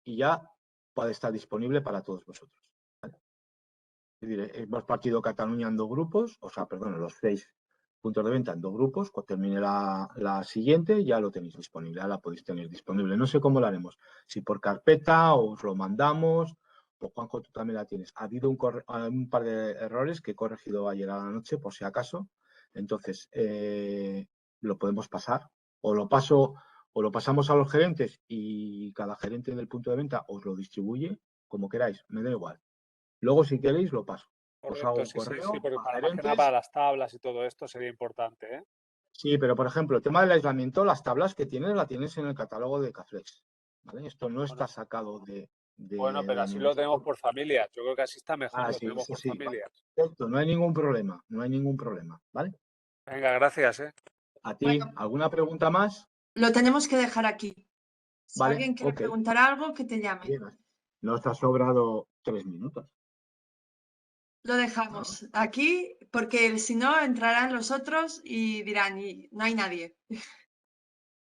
y ya puede estar disponible para todos vosotros, ¿vale? Es decir, hemos partido Cataluña en 2 grupos, o sea, perdón, los 6 puntos de venta en 2 grupos. Cuando termine la siguiente, ya lo tenéis disponible, ya la podéis tener disponible. No sé cómo lo haremos, si por carpeta o os lo mandamos, o Juanjo, tú también la tienes. Ha habido un par de errores que he corregido ayer a la noche, por si acaso. Entonces, lo podemos pasar. O lo pasamos a los gerentes y cada gerente del punto de venta os lo distribuye como queráis, me da igual. Luego, si queréis, lo paso. Os hago Correcto, un sí, sí, correo sí, porque a para más que nada gerentes. para las tablas y todo esto sería importante, ¿eh? Sí, pero por ejemplo, el tema del aislamiento, las tablas que tienes, las tienes en el catálogo de Caflex, ¿vale? Esto no está sacado de Bueno, pero la así lo tenemos universidad. por familias. Yo creo que así está mejor, Ah, lo sí, tenemos eso por sí. familias. Perfecto, no hay ningún problema, no hay ningún problema, ¿vale? Venga, gracias, ¿eh? A ti, Bueno, ¿alguna pregunta más? lo tenemos que dejar aquí. Si Vale, alguien quiere ok. preguntar algo, que te llame. Bien, nos ha sobrado 3 minutos. Lo dejamos aquí porque si no entrarán los otros y dirán, y no hay nadie.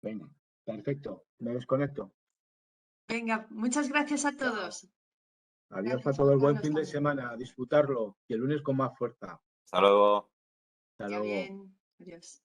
Venga, perfecto, me desconecto. Venga, muchas gracias a todos. Adiós a Gracias, todos, buen Carlos, fin de también. semana, a disfrutarlo y el lunes con más fuerza. Hasta luego. Hasta Ya luego. bien. Adiós.